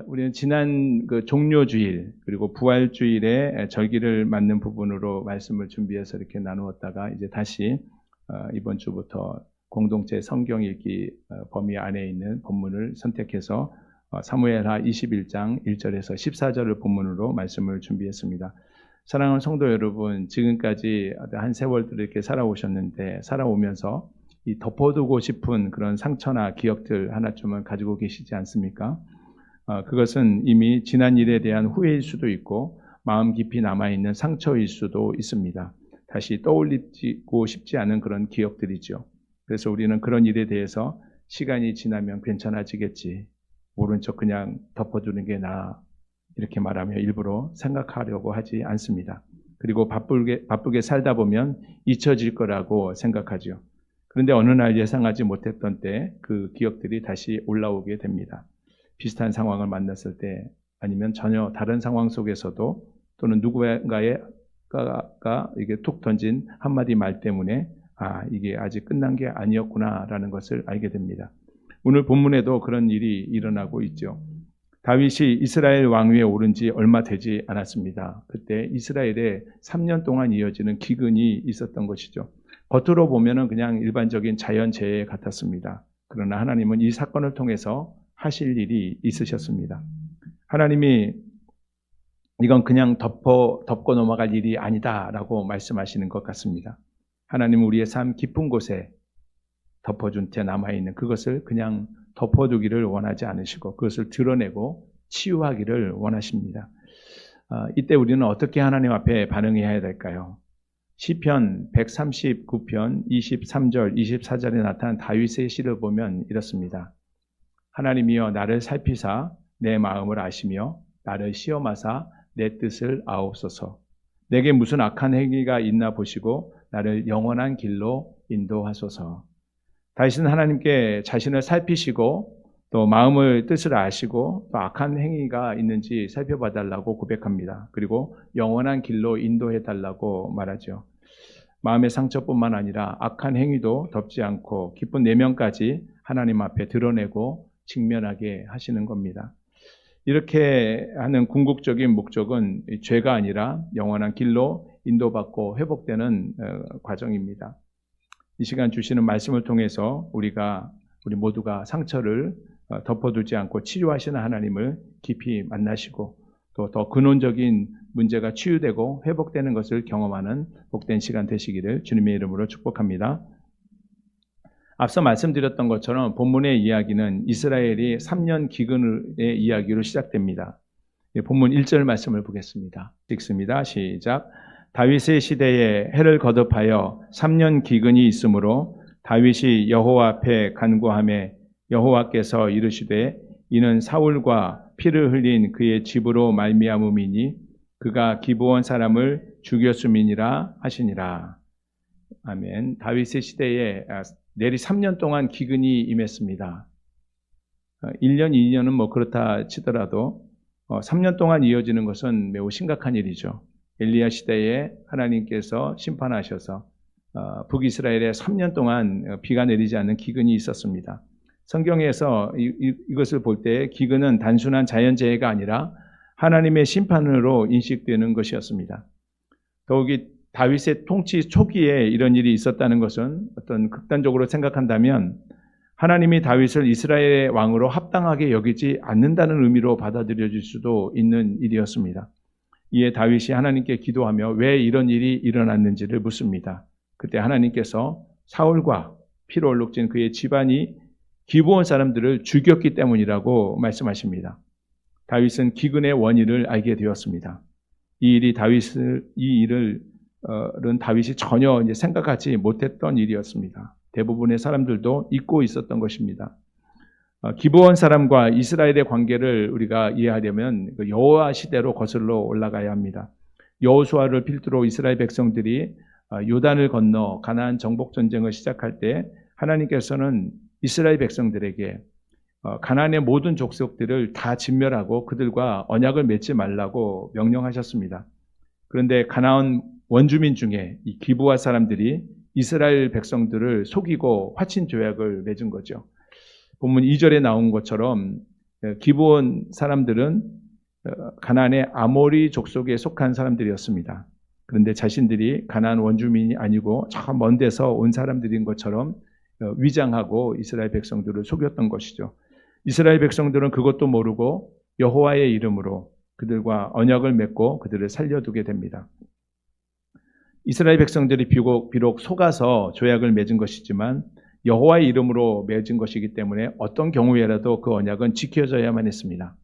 우리는 지난 그 종료주일 그리고 부활주일에 절기를 맞는 부분으로 말씀을 준비해서 이렇게 나누었다가 이제 다시 이번 주부터 공동체 성경 읽기 범위 안에 있는 본문을 선택해서 사무엘하 21장 1절에서 14절을 본문으로 말씀을 준비했습니다. 사랑하는 성도 여러분, 지금까지 한 세월들 이렇게 살아오셨는데 살아오면서 이 덮어두고 싶은 그런 상처나 기억들 하나쯤은 가지고 계시지 않습니까? 그것은 이미 지난 일에 대한 후회일 수도 있고 마음 깊이 남아있는 상처일 수도 있습니다. 다시 떠올리고 싶지 않은 그런 기억들이죠. 그래서 우리는 그런 일에 대해서 시간이 지나면 괜찮아지겠지, 모른 척 그냥 덮어두는 게 나아, 이렇게 말하며 일부러 생각하려고 하지 않습니다. 그리고 바쁘게 살다 보면 잊혀질 거라고 생각하죠. 그런데 어느 날 예상하지 못했던 때 그 기억들이 다시 올라오게 됩니다. 비슷한 상황을 만났을 때, 아니면 전혀 다른 상황 속에서도, 또는 누구인가가 이게 툭 던진 한마디 말 때문에 이게 아직 끝난 게 아니었구나라는 것을 알게 됩니다. 오늘 본문에도 그런 일이 일어나고 있죠. 다윗이 이스라엘 왕위에 오른 지 얼마 되지 않았습니다. 그때 이스라엘에 3년 동안 이어지는 기근이 있었던 것이죠. 겉으로 보면은 그냥 일반적인 자연재해 같았습니다. 그러나 하나님은 이 사건을 통해서 하실 일이 있으셨습니다. 하나님이 이건 그냥 덮고 넘어갈 일이 아니다라고 말씀하시는 것 같습니다. 하나님은 우리의 삶 깊은 곳에 덮어준 채 남아있는 그것을 그냥 덮어두기를 원하지 않으시고 그것을 드러내고 치유하기를 원하십니다. 이때 우리는 어떻게 하나님 앞에 반응해야 될까요? 시편 139편 23절 24절에 나타난 다윗의 시를 보면 이렇습니다. 하나님이여 나를 살피사 내 마음을 아시며 나를 시험하사 내 뜻을 아옵소서. 내게 무슨 악한 행위가 있나 보시고 나를 영원한 길로 인도하소서. 다윗은 하나님께 자신을 살피시고 또 마음을 뜻을 아시고 또 악한 행위가 있는지 살펴봐달라고 고백합니다. 그리고 영원한 길로 인도해달라고 말하죠. 마음의 상처뿐만 아니라 악한 행위도 덮지 않고 깊은 내면까지 하나님 앞에 드러내고 직면하게 하시는 겁니다. 이렇게 하는 궁극적인 목적은 죄가 아니라 영원한 길로 인도받고 회복되는 과정입니다. 이 시간 주시는 말씀을 통해서 우리 모두가 상처를 덮어두지 않고 치유하시는 하나님을 깊이 만나시고 또 더 근원적인 문제가 치유되고 회복되는 것을 경험하는 복된 시간 되시기를 주님의 이름으로 축복합니다. 앞서 말씀드렸던 것처럼 본문의 이야기는 이스라엘이 3년 기근의 이야기로 시작됩니다. 본문 1절 말씀을 보겠습니다. 읽습니다. 시작. 다윗의 시대에 해를 거듭하여 3년 기근이 있으므로 다윗이 여호와 앞에 간구하매 여호와께서 이르시되 이는 사울과 피를 흘린 그의 집으로 말미암음이니 그가 기브온 사람을 죽였음이니라 하시니라. 아멘. 다윗의 시대에 내리 3년 동안 기근이 임했습니다. 1년, 2년은 뭐 그렇다 치더라도 3년 동안 이어지는 것은 매우 심각한 일이죠. 엘리야 시대에 하나님께서 심판하셔서 북이스라엘에 3년 동안 비가 내리지 않는 기근이 있었습니다. 성경에서 이것을 볼 때 기근은 단순한 자연재해가 아니라 하나님의 심판으로 인식되는 것이었습니다. 더욱이 다윗의 통치 초기에 이런 일이 있었다는 것은 어떤 극단적으로 생각한다면 하나님이 다윗을 이스라엘의 왕으로 합당하게 여기지 않는다는 의미로 받아들여질 수도 있는 일이었습니다. 이에 다윗이 하나님께 기도하며 왜 이런 일이 일어났는지를 묻습니다. 그때 하나님께서 사울과 피로 얼룩진 그의 집안이 기브온 사람들을 죽였기 때문이라고 말씀하십니다. 다윗은 기근의 원인을 알게 되었습니다. 이 일은 다윗이 전혀 생각하지 못했던 일이었습니다. 대부분의 사람들도 잊고 있었던 것입니다. 기브온 사람과 이스라엘의 관계를 우리가 이해하려면 여호와 시대로 거슬러 올라가야 합니다. 여호수아를 필두로 이스라엘 백성들이 요단을 건너 가나안 정복 전쟁을 시작할 때 하나님께서는 이스라엘 백성들에게 가나안의 모든 족속들을 다 진멸하고 그들과 언약을 맺지 말라고 명령하셨습니다. 그런데 가나안 원주민 중에 이 기브와 사람들이 이스라엘 백성들을 속이고 화친 조약을 맺은 거죠. 본문 2절에 나온 것처럼 기브온 사람들은 가나안의 아모리 족속에 속한 사람들이었습니다. 그런데 자신들이 가나안 원주민이 아니고 저 먼 데서 온 사람들인 것처럼 위장하고 이스라엘 백성들을 속였던 것이죠. 이스라엘 백성들은 그것도 모르고 여호와의 이름으로 그들과 언약을 맺고 그들을 살려두게 됩니다. 이스라엘 백성들이 비록 속아서 조약을 맺은 것이지만 여호와의 이름으로 맺은 것이기 때문에 어떤 경우에라도 그 언약은 지켜져야만 했습니다.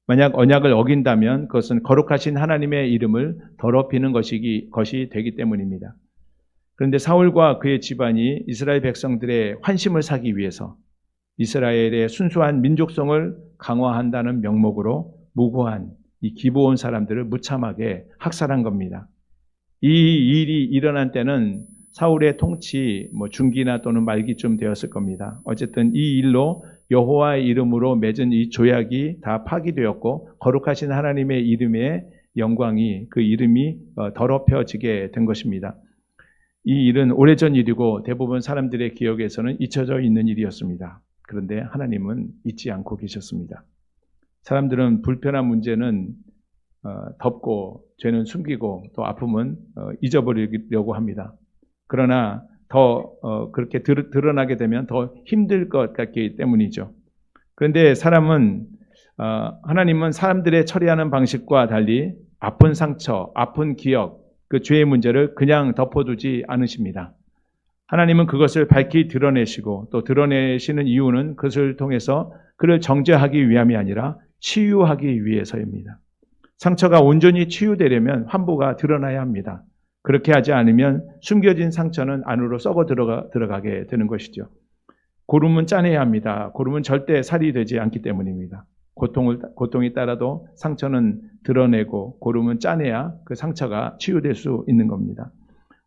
만약 언약을 어긴다면 그것은 거룩하신 하나님의 이름을 더럽히는 것이 되기 때문입니다. 그런데 사울과 그의 집안이 이스라엘 백성들의 환심을 사기 위해서 이스라엘의 순수한 민족성을 강화한다는 명목으로 무고한 이 기브온 사람들을 무참하게 학살한 겁니다. 이 일이 일어난 때는 사울의 통치 중기나 또는 말기쯤 되었을 겁니다. 어쨌든 이 일로 여호와의 이름으로 맺은 이 조약이 다 파기되었고 거룩하신 하나님의 이름의 영광이 그 이름이 더럽혀지게 된 것입니다. 이 일은 오래전 일이고 대부분 사람들의 기억에서는 잊혀져 있는 일이었습니다. 그런데 하나님은 잊지 않고 계셨습니다. 사람들은 불편한 문제는 덮고 죄는 숨기고 또 아픔은 잊어버리려고 합니다. 그러나 더 그렇게 드러나게 되면 더 힘들 것 같기 때문이죠. 그런데 하나님은 사람들의 처리하는 방식과 달리 아픈 상처, 아픈 기억, 그 죄의 문제를 그냥 덮어두지 않으십니다. 하나님은 그것을 밝히 드러내시고 또 드러내시는 이유는 그것을 통해서 그를 정죄하기 위함이 아니라 치유하기 위해서입니다. 상처가 온전히 치유되려면 환부가 드러나야 합니다. 그렇게 하지 않으면 숨겨진 상처는 안으로 썩어 들어가게 되는 것이죠. 고름은 짜내야 합니다. 고름은 절대 살이 되지 않기 때문입니다. 고통이 따라도 상처는 드러내고 고름은 짜내야 그 상처가 치유될 수 있는 겁니다.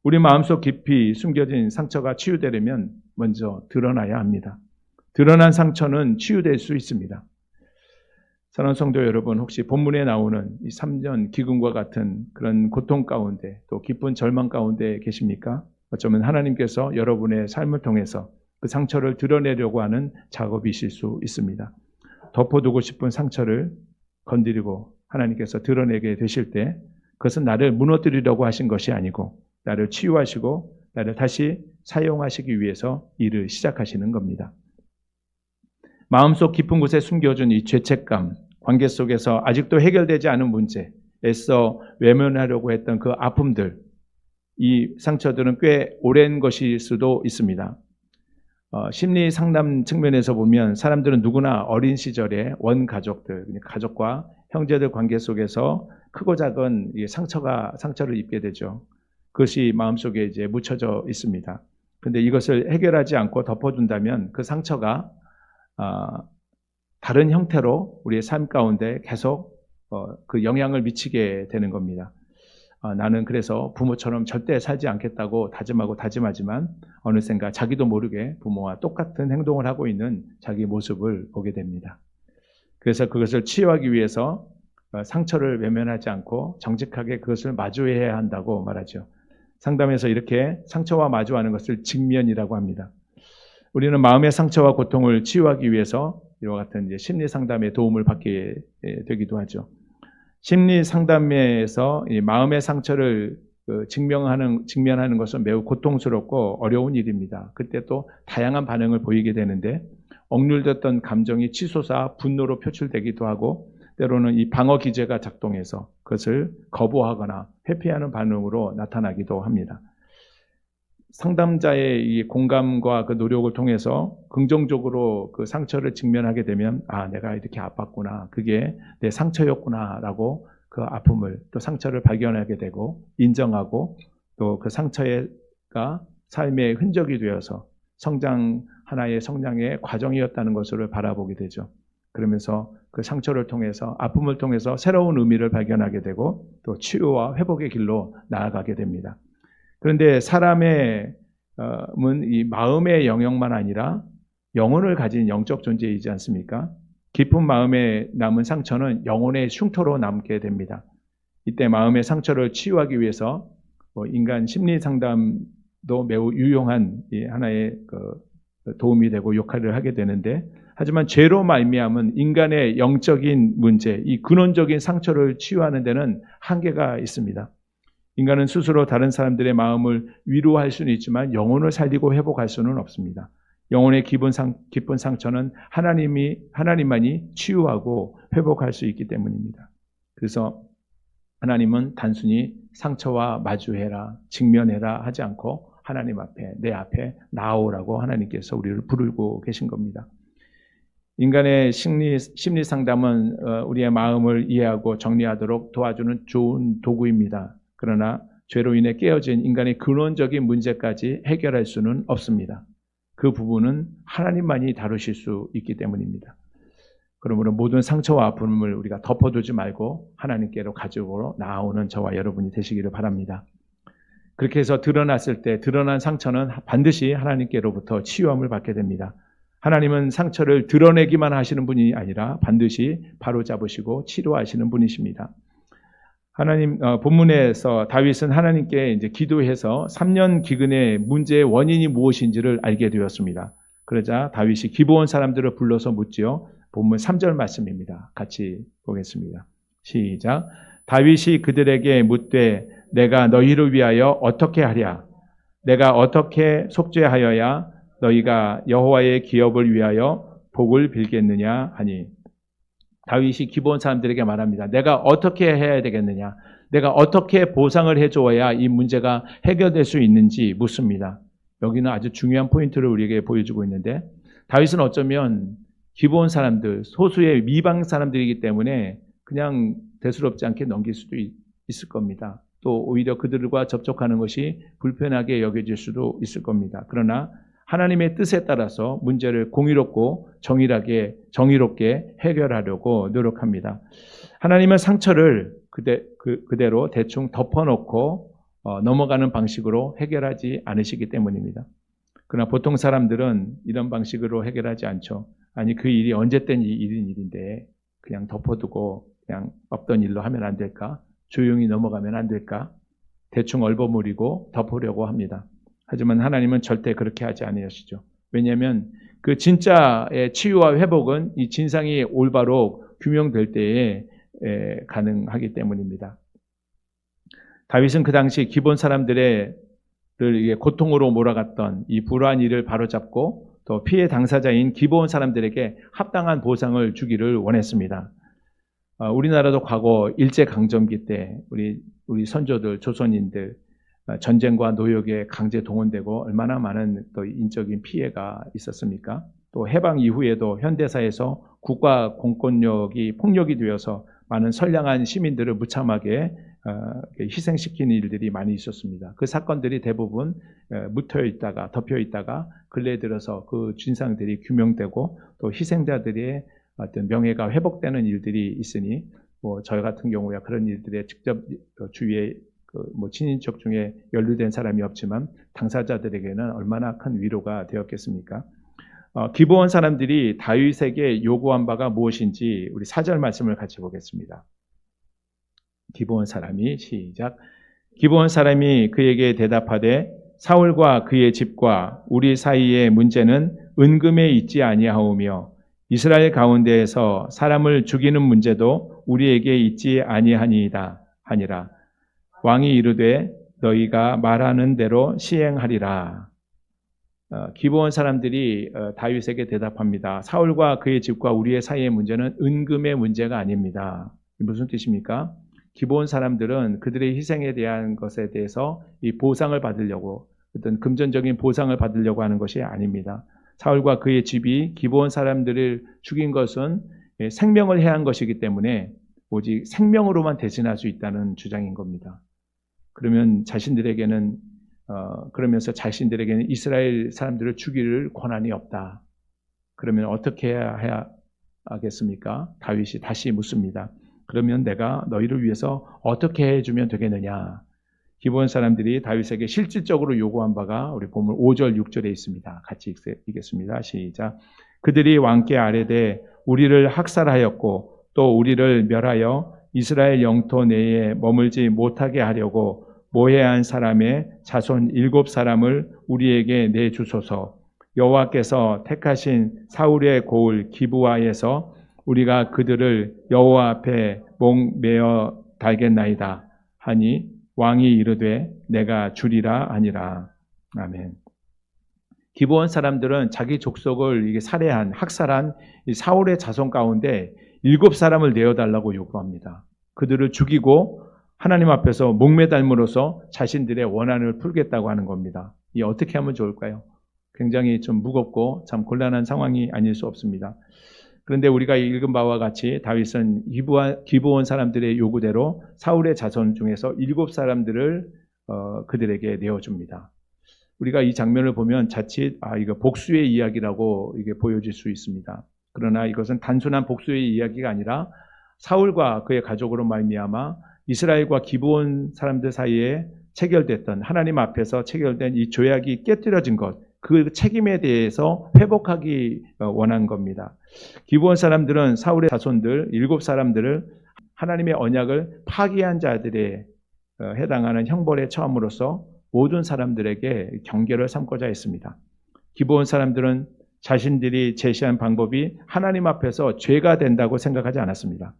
우리 마음속 깊이 숨겨진 상처가 치유되려면 먼저 드러나야 합니다. 드러난 상처는 치유될 수 있습니다. 사랑하는 성도 여러분, 혹시 본문에 나오는 이 3년 기근과 같은 그런 고통 가운데 또 깊은 절망 가운데 계십니까? 어쩌면 하나님께서 여러분의 삶을 통해서 그 상처를 드러내려고 하는 작업이실 수 있습니다. 덮어두고 싶은 상처를 건드리고 하나님께서 드러내게 되실 때 그것은 나를 무너뜨리려고 하신 것이 아니고 나를 치유하시고 나를 다시 사용하시기 위해서 일을 시작하시는 겁니다. 마음속 깊은 곳에 숨겨진 이 죄책감, 관계 속에서 아직도 해결되지 않은 문제, 애써 외면하려고 했던 그 아픔들, 이 상처들은 꽤 오랜 것일 수도 있습니다. 심리 상담 측면에서 보면 사람들은 누구나 어린 시절에 원가족들, 가족과 형제들 관계 속에서 크고 작은 상처를 입게 되죠. 그것이 마음속에 이제 묻혀져 있습니다. 그런데 이것을 해결하지 않고 덮어둔다면 그 상처가 다른 형태로 우리의 삶 가운데 계속 그 영향을 미치게 되는 겁니다. 나는 그래서 부모처럼 절대 살지 않겠다고 다짐하지만 어느샌가 자기도 모르게 부모와 똑같은 행동을 하고 있는 자기 모습을 보게 됩니다. 그래서 그것을 치유하기 위해서 상처를 외면하지 않고 정직하게 그것을 마주해야 한다고 말하죠. 상담에서 이렇게 상처와 마주하는 것을 직면이라고 합니다. 우리는 마음의 상처와 고통을 치유하기 위해서 이와 같은 이제 심리 상담의 도움을 받게 되기도 하죠. 심리 상담에서 이 마음의 상처를 직면하는 것은 매우 고통스럽고 어려운 일입니다. 그때 또 다양한 반응을 보이게 되는데 억눌렸던 감정이 치솟아 분노로 표출되기도 하고 때로는 이 방어 기제가 작동해서 그것을 거부하거나 회피하는 반응으로 나타나기도 합니다. 상담자의 이 공감과 그 노력을 통해서 긍정적으로 그 상처를 직면하게 되면 내가 이렇게 아팠구나, 그게 내 상처였구나라고 그 아픔을 또 상처를 발견하게 되고 인정하고 또 그 상처가 삶의 흔적이 되어서 하나의 성장의 과정이었다는 것을 바라보게 되죠. 그러면서 그 상처를 통해서 아픔을 통해서 새로운 의미를 발견하게 되고 또 치유와 회복의 길로 나아가게 됩니다. 그런데 사람의 이 마음의 영역만 아니라 영혼을 가진 영적 존재이지 않습니까? 깊은 마음에 남은 상처는 영혼의 흉터로 남게 됩니다. 이때 마음의 상처를 치유하기 위해서 인간 심리 상담도 매우 유용한 하나의 도움이 되고 역할을 하게 되는데 하지만 죄로 말미암은 인간의 영적인 문제, 이 근원적인 상처를 치유하는 데는 한계가 있습니다. 인간은 스스로 다른 사람들의 마음을 위로할 수는 있지만 영혼을 살리고 회복할 수는 없습니다. 영혼의 깊은 상처는 하나님만이 치유하고 회복할 수 있기 때문입니다. 그래서 하나님은 단순히 상처와 마주해라, 직면해라 하지 않고 하나님 앞에, 내 앞에 나오라고 하나님께서 우리를 부르고 계신 겁니다. 인간의 심리 상담은 우리의 마음을 이해하고 정리하도록 도와주는 좋은 도구입니다. 그러나 죄로 인해 깨어진 인간의 근원적인 문제까지 해결할 수는 없습니다. 그 부분은 하나님만이 다루실 수 있기 때문입니다. 그러므로 모든 상처와 아픔을 우리가 덮어두지 말고 하나님께로 가지고 나오는 저와 여러분이 되시기를 바랍니다. 그렇게 해서 드러났을 때 드러난 상처는 반드시 하나님께로부터 치유함을 받게 됩니다. 하나님은 상처를 드러내기만 하시는 분이 아니라 반드시 바로잡으시고 치료하시는 분이십니다. 하나님 본문에서 다윗은 하나님께 이제 기도해서 3년 기근의 문제의 원인이 무엇인지를 알게 되었습니다. 그러자 다윗이 기브온 사람들을 불러서 묻지요. 본문 3절 말씀입니다. 같이 보겠습니다. 시작. 다윗이 그들에게 묻되 내가 너희를 위하여 어떻게 하랴? 내가 어떻게 속죄하여야 너희가 여호와의 기업을 위하여 복을 빌겠느냐 하니, 다윗이 기브온 사람들에게 말합니다. 내가 어떻게 해야 되겠느냐? 내가 어떻게 보상을 해줘야 이 문제가 해결될 수 있는지 묻습니다. 여기는 아주 중요한 포인트를 우리에게 보여주고 있는데, 다윗은 어쩌면 기브온 사람들, 소수의 미방 사람들이기 때문에 그냥 대수롭지 않게 넘길 수도 있을 겁니다. 또 오히려 그들과 접촉하는 것이 불편하게 여겨질 수도 있을 겁니다. 그러나 하나님의 뜻에 따라서 문제를 공의롭고 정의롭게 해결하려고 노력합니다. 하나님은 상처를 그대로 대충 덮어놓고 넘어가는 방식으로 해결하지 않으시기 때문입니다. 그러나 보통 사람들은 이런 방식으로 해결하지 않죠. 아니, 그 일이 언제 땐 일인데 그냥 덮어두고 그냥 없던 일로 하면 안 될까? 조용히 넘어가면 안 될까? 대충 얼버무리고 덮으려고 합니다. 하지만 하나님은 절대 그렇게 하지 아니하시죠. 왜냐하면 그 진짜의 치유와 회복은 이 진상이 올바로 규명될 때에 가능하기 때문입니다. 다윗은 그 당시 기본 사람들을 고통으로 몰아갔던 이 불우한 일을 바로잡고 또 피해 당사자인 기본 사람들에게 합당한 보상을 주기를 원했습니다. 우리나라도 과거 일제강점기 때 우리 선조들, 조선인들 전쟁과 노역에 강제 동원되고 얼마나 많은 또 인적인 피해가 있었습니까? 또 해방 이후에도 현대사에서 국가 공권력이 폭력이 되어서 많은 선량한 시민들을 무참하게 희생시키는 일들이 많이 있었습니다. 그 사건들이 대부분 묻혀 있다가 덮여 있다가 근래에 들어서 그 진상들이 규명되고 또 희생자들의 어떤 명예가 회복되는 일들이 있으니 저희 같은 경우야 그런 일들에 직접 주위에 친인척 중에 연루된 사람이 없지만 당사자들에게는 얼마나 큰 위로가 되었겠습니까? 기브온 사람들이 다윗에게 요구한 바가 무엇인지 우리 4절 말씀을 같이 보겠습니다. 기브온 사람이 시작. 기브온 사람이 그에게 대답하되 사울과 그의 집과 우리 사이의 문제는 은금에 있지 아니하오며 이스라엘 가운데에서 사람을 죽이는 문제도 우리에게 있지 아니하니이다 하니라. 왕이 이르되 너희가 말하는 대로 시행하리라. 기브온 사람들이 다윗에게 대답합니다. 사울과 그의 집과 우리의 사이의 문제는 은금의 문제가 아닙니다. 무슨 뜻입니까? 기브온 사람들은 그들의 희생에 대한 것에 대해서 이 보상을 받으려고 어떤 금전적인 보상을 받으려고 하는 것이 아닙니다. 사울과 그의 집이 기브온 사람들을 죽인 것은 생명을 해한 것이기 때문에 오직 생명으로만 대신할 수 있다는 주장인 겁니다. 그러면서 자신들에게는 이스라엘 사람들을 죽일 권한이 없다. 그러면 어떻게 해야 하겠습니까? 다윗이 다시 묻습니다. 그러면 내가 너희를 위해서 어떻게 해주면 되겠느냐? 기브온 사람들이 다윗에게 실질적으로 요구한 바가 우리 본문 5절, 6절에 있습니다. 같이 읽겠습니다. 시작. 그들이 왕께 아뢰되 우리를 학살하였고 또 우리를 멸하여 이스라엘 영토 내에 머물지 못하게 하려고 모해한 사람의 자손 7사람을 우리에게 내주소서. 여호와께서 택하신 사울의 고을 기브아에서 우리가 그들을 여호와 앞에 목매어 달겠나이다 하니 왕이 이르되 내가 주리라 하니라. 아멘. 기브온 사람들은 자기 족속을 이게 살해한, 학살한 이 사울의 자손 가운데 7사람을 내어달라고 요구합니다. 그들을 죽이고 하나님 앞에서 목매달므로써 자신들의 원한을 풀겠다고 하는 겁니다. 이 어떻게 하면 좋을까요? 굉장히 좀 무겁고 참 곤란한 상황이 아닐 수 없습니다. 그런데 우리가 읽은 바와 같이 다윗은 기브온 사람들의 요구대로 사울의 자손 중에서 7사람들을 그들에게 내어줍니다. 우리가 이 장면을 보면 자칫 이거 복수의 이야기라고 이게 보여질 수 있습니다. 그러나 이것은 단순한 복수의 이야기가 아니라 사울과 그의 가족으로 말미암아 이스라엘과 기브온 사람들 사이에 체결됐던 하나님 앞에서 체결된 이 조약이 깨뜨려진 것, 그 책임에 대해서 회복하기 원한 겁니다. 기브온 사람들은 사울의 자손들 7사람들을 하나님의 언약을 파기한 자들에 해당하는 형벌에 처함으로써 모든 사람들에게 경계를 삼고자 했습니다. 기브온 사람들은 자신들이 제시한 방법이 하나님 앞에서 죄가 된다고 생각하지 않았습니다.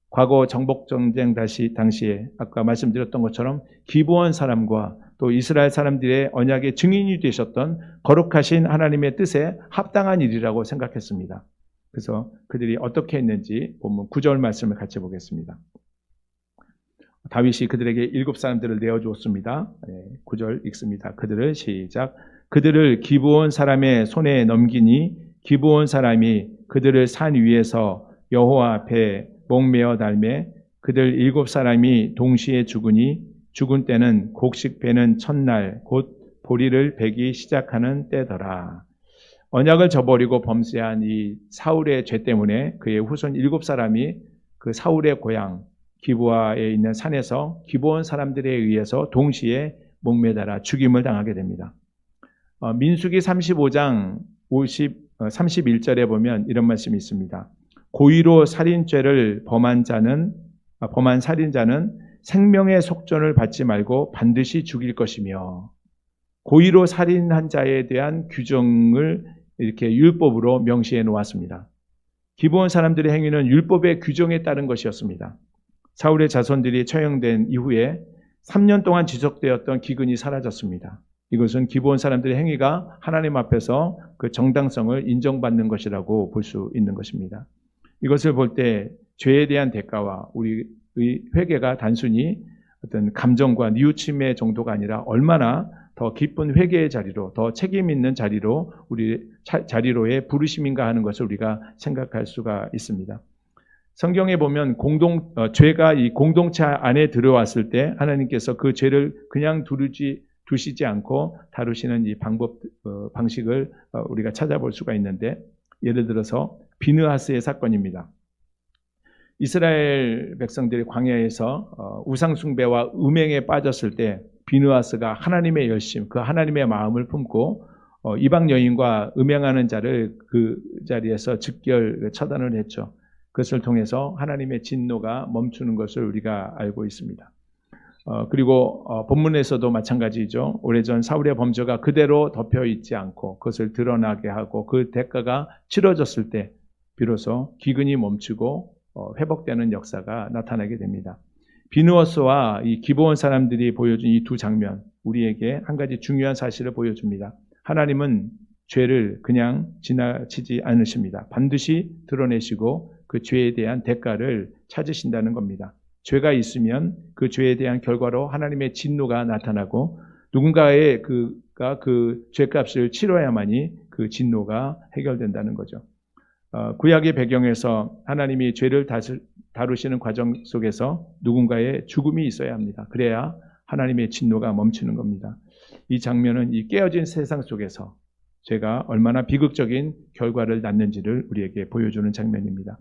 과거 정복전쟁 당시에 아까 말씀드렸던 것처럼 기브온 사람과 또 이스라엘 사람들의 언약의 증인이 되셨던 거룩하신 하나님의 뜻에 합당한 일이라고 생각했습니다. 그래서 그들이 어떻게 했는지 본문 9절 말씀을 같이 보겠습니다. 다윗이 그들에게 7사람들을 내어주었습니다. 9절 읽습니다. 그들을 시작. 그들을 기브온 사람의 손에 넘기니 기브온 사람이 그들을 산 위에서 여호와 앞에 목매어 달매 그들 7사람이 동시에 죽으니 죽은 때는 곡식 베는 첫날 곧 보리를 베기 시작하는 때더라. 언약을 저버리고 범죄한 이 사울의 죄 때문에 그의 후손 7사람이 그 사울의 고향 기브아에 있는 산에서 기브온 사람들에 의해서 동시에 목매달아 죽임을 당하게 됩니다. 민수기 35장 31절에 보면 이런 말씀이 있습니다. 고의로 살인죄를 범한 살인자는 생명의 속전을 받지 말고 반드시 죽일 것이며, 고의로 살인한 자에 대한 규정을 이렇게 율법으로 명시해 놓았습니다. 기브온 사람들의 행위는 율법의 규정에 따른 것이었습니다. 사울의 자손들이 처형된 이후에 3년 동안 지속되었던 기근이 사라졌습니다. 이것은 기브온 사람들의 행위가 하나님 앞에서 그 정당성을 인정받는 것이라고 볼 수 있는 것입니다. 이것을 볼 때 죄에 대한 대가와 우리의 회개가 단순히 어떤 감정과 뉘우침의 정도가 아니라 얼마나 더 깊은 회개의 자리로, 더 책임 있는 자리로 자리로의 부르심인가 하는 것을 우리가 생각할 수가 있습니다. 성경에 보면 죄가 이 공동체 안에 들어왔을 때 하나님께서 그 죄를 그냥 두시지 않고 다루시는 이 방식을 우리가 찾아볼 수가 있는데, 예를 들어서 비느하스의 사건입니다. 이스라엘 백성들이 광야에서 우상숭배와 음행에 빠졌을 때 비느하스가 하나님의 열심, 그 하나님의 마음을 품고 이방 여인과 음행하는 자를 그 자리에서 즉결 처단을 했죠. 그것을 통해서 하나님의 진노가 멈추는 것을 우리가 알고 있습니다. 그리고 본문에서도 마찬가지죠. 오래전 사울의 범죄가 그대로 덮여 있지 않고 그것을 드러나게 하고 그 대가가 치러졌을 때 비로소 기근이 멈추고 회복되는 역사가 나타나게 됩니다. 비느하스와 이 기브온 사람들이 보여준 이 두 장면, 우리에게 한 가지 중요한 사실을 보여줍니다. 하나님은 죄를 그냥 지나치지 않으십니다. 반드시 드러내시고 그 죄에 대한 대가를 찾으신다는 겁니다. 죄가 있으면 그 죄에 대한 결과로 하나님의 진노가 나타나고 누군가의 그가 그 죄값을 치러야만이 그 진노가 해결된다는 거죠. 구약의 배경에서 하나님이 죄를 다루시는 과정 속에서 누군가의 죽음이 있어야 합니다. 그래야 하나님의 진노가 멈추는 겁니다. 이 장면은 이 깨어진 세상 속에서 죄가 얼마나 비극적인 결과를 낳는지를 우리에게 보여주는 장면입니다.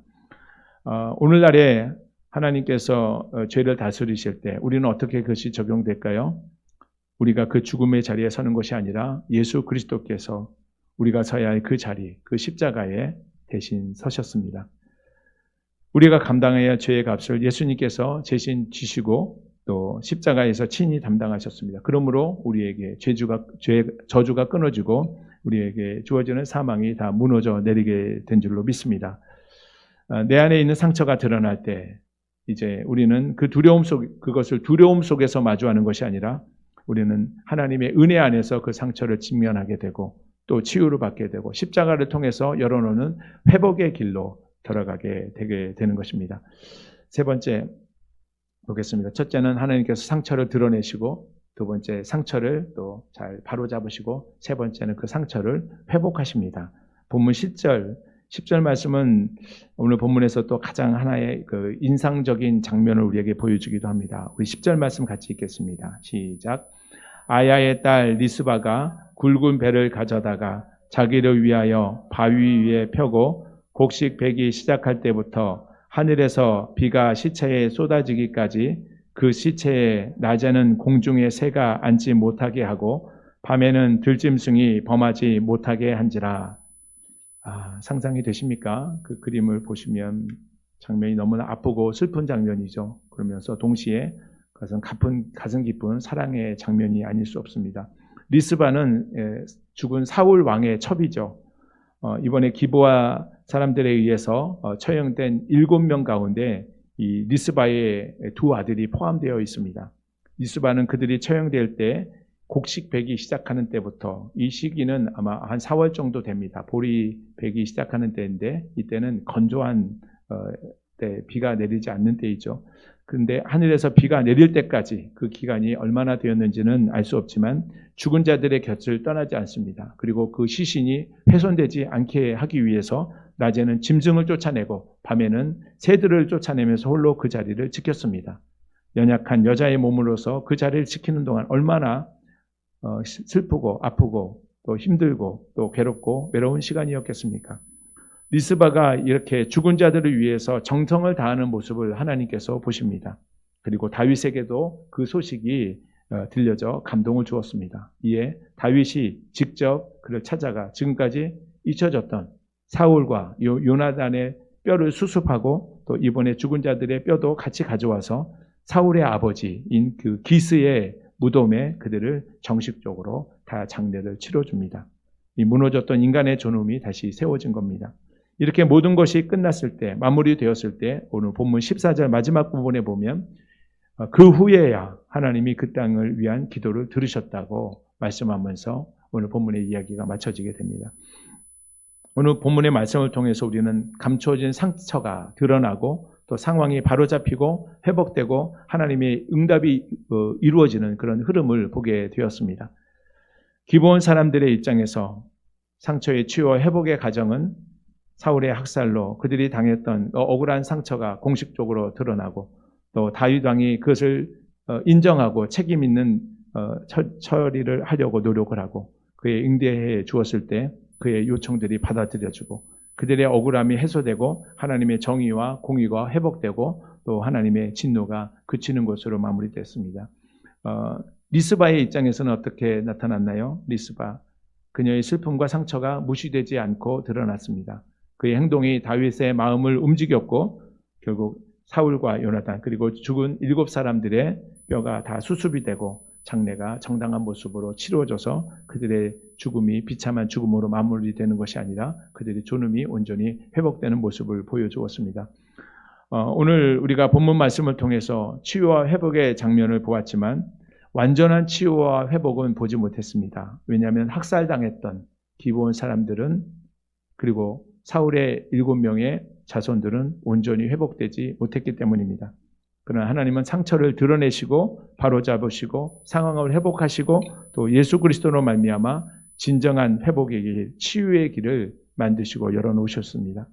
오늘날에 하나님께서 죄를 다스리실 때 우리는 어떻게 그것이 적용될까요? 우리가 그 죽음의 자리에 서는 것이 아니라 예수 그리스도께서 우리가 서야 할 그 자리, 그 십자가에 대신 서셨습니다. 우리가 감당해야 할 죄의 값을 예수님께서 대신 지시고 또 십자가에서 친히 담당하셨습니다. 그러므로 우리에게 저주가 끊어지고 우리에게 주어지는 사망이 다 무너져 내리게 된 줄로 믿습니다. 내 안에 있는 상처가 드러날 때 이제 우리는 그것을 두려움 속에서 마주하는 것이 아니라 우리는 하나님의 은혜 안에서 그 상처를 직면하게 되고 또 치유를 받게 되고 십자가를 통해서 열어놓는 회복의 길로 들어가게 되게 되는 것입니다. 세 번째 보겠습니다. 첫째는 하나님께서 상처를 드러내시고, 두 번째 상처를 또 잘 바로잡으시고, 세 번째는 그 상처를 회복하십니다. 본문 10절 말씀은 오늘 본문에서 또 가장 하나의 그 인상적인 장면을 우리에게 보여주기도 합니다. 우리 10절 말씀 같이 읽겠습니다. 시작. 아야의 딸 리스바가 굵은 배를 가져다가 자기를 위하여 바위 위에 펴고 곡식 베기 시작할 때부터 하늘에서 비가 시체에 쏟아지기까지 그 시체에 낮에는 공중에 새가 앉지 못하게 하고 밤에는 들짐승이 범하지 못하게 한지라. 상상이 되십니까? 그 그림을 보시면 장면이 너무나 아프고 슬픈 장면이죠. 그러면서 동시에 그것은 가슴 깊은 사랑의 장면이 아닐 수 없습니다. 리스바는 죽은 사울 왕의 첩이죠. 이번에 기브아 사람들에 의해서 처형된 7명 가운데 이 리스바의 두 아들이 포함되어 있습니다. 리스바는 그들이 처형될 때 곡식 베기 시작하는 때부터, 이 시기는 아마 한 4월 정도 됩니다. 보리 베기 시작하는 때인데 이때는 건조한 때, 비가 내리지 않는 때이죠. 그런데 하늘에서 비가 내릴 때까지 그 기간이 얼마나 되었는지는 알 수 없지만 죽은 자들의 곁을 떠나지 않습니다. 그리고 그 시신이 훼손되지 않게 하기 위해서 낮에는 짐승을 쫓아내고 밤에는 새들을 쫓아내면서 홀로 그 자리를 지켰습니다. 연약한 여자의 몸으로서 그 자리를 지키는 동안 얼마나 슬프고 아프고 또 힘들고 또 괴롭고 외로운 시간이었겠습니까? 리스바가 이렇게 죽은 자들을 위해서 정성을 다하는 모습을 하나님께서 보십니다. 그리고 다윗에게도 그 소식이 들려져 감동을 주었습니다. 이에 다윗이 직접 그를 찾아가 지금까지 잊혀졌던 사울과 요나단의 뼈를 수습하고 또 이번에 죽은 자들의 뼈도 같이 가져와서 사울의 아버지인 그 기스의 무덤에 그들을 정식적으로 다 장례를 치러줍니다. 이 무너졌던 인간의 존엄이 다시 세워진 겁니다. 이렇게 모든 것이 끝났을 때, 마무리되었을 때 오늘 본문 14절 마지막 부분에 보면 그 후에야 하나님이 그 땅을 위한 기도를 들으셨다고 말씀하면서 오늘 본문의 이야기가 마쳐지게 됩니다. 오늘 본문의 말씀을 통해서 우리는 감추어진 상처가 드러나고 또 상황이 바로잡히고 회복되고 하나님의 응답이 이루어지는 그런 흐름을 보게 되었습니다. 기브온 사람들의 입장에서 상처의 치유와 회복의 과정은 사울의 학살로 그들이 당했던 억울한 상처가 공식적으로 드러나고 또 다윗 왕이 그것을 인정하고 책임 있는 처리를 하려고 노력을 하고 그에 응대해 주었을 때 그의 요청들이 받아들여지고 그들의 억울함이 해소되고 하나님의 정의와 공의가 회복되고 또 하나님의 진노가 그치는 것으로 마무리됐습니다. 리스바의 입장에서는 어떻게 나타났나요? 리스바, 그녀의 슬픔과 상처가 무시되지 않고 드러났습니다. 그의 행동이 다윗의 마음을 움직였고 결국 사울과 요나단 그리고 죽은 7사람들의 뼈가 다 수습이 되고 장례가 정당한 모습으로 치루어져서 그들의 죽음이 비참한 죽음으로 마무리되는 것이 아니라 그들의 존엄이 온전히 회복되는 모습을 보여주었습니다. 오늘 우리가 본문 말씀을 통해서 치유와 회복의 장면을 보았지만 완전한 치유와 회복은 보지 못했습니다. 왜냐하면 학살당했던 기브온 사람들은 그리고 사울의 7명의 자손들은 온전히 회복되지 못했기 때문입니다. 그러나 하나님은 상처를 드러내시고 바로잡으시고 상황을 회복하시고 또 예수 그리스도로 말미암아 진정한 회복의 길, 치유의 길을 만드시고 열어놓으셨습니다.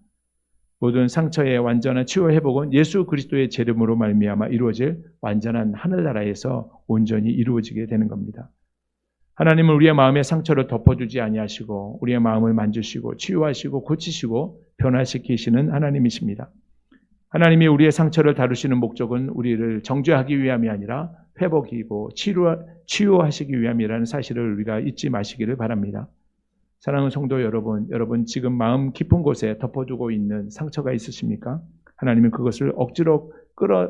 모든 상처의 완전한 치유 회복은 예수 그리스도의 재림으로 말미암아 이루어질 완전한 하늘나라에서 온전히 이루어지게 되는 겁니다. 하나님은 우리의 마음의 상처를 덮어주지 아니하시고 우리의 마음을 만지시고 치유하시고 고치시고 변화시키시는 하나님이십니다. 하나님이 우리의 상처를 다루시는 목적은 우리를 정죄하기 위함이 아니라 회복이고 치유하시기 위함이라는 사실을 우리가 잊지 마시기를 바랍니다. 사랑하는 성도 여러분 지금 마음 깊은 곳에 덮어두고 있는 상처가 있으십니까? 하나님은 그것을 억지로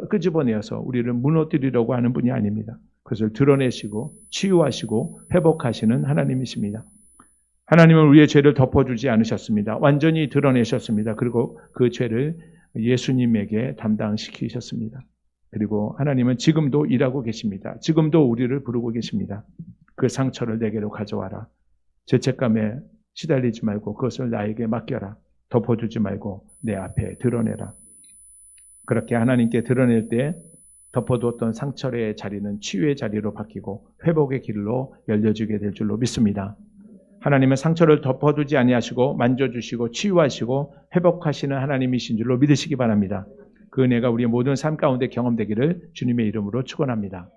끄집어내어서 우리를 무너뜨리려고 하는 분이 아닙니다. 그것을 드러내시고 치유하시고 회복하시는 하나님이십니다. 하나님은 우리의 죄를 덮어주지 않으셨습니다. 완전히 드러내셨습니다. 그리고 그 죄를 예수님에게 담당시키셨습니다. 그리고 하나님은 지금도 일하고 계십니다. 지금도 우리를 부르고 계십니다. 그 상처를 내게로 가져와라. 죄책감에 시달리지 말고 그것을 나에게 맡겨라. 덮어주지 말고 내 앞에 드러내라. 그렇게 하나님께 드러낼 때 덮어두었던 상처의 자리는 치유의 자리로 바뀌고 회복의 길로 열려지게 될 줄로 믿습니다. 하나님은 상처를 덮어두지 아니하시고 만져주시고 치유하시고 회복하시는 하나님이신 줄로 믿으시기 바랍니다. 그 은혜가 우리의 모든 삶 가운데 경험되기를 주님의 이름으로 축원합니다.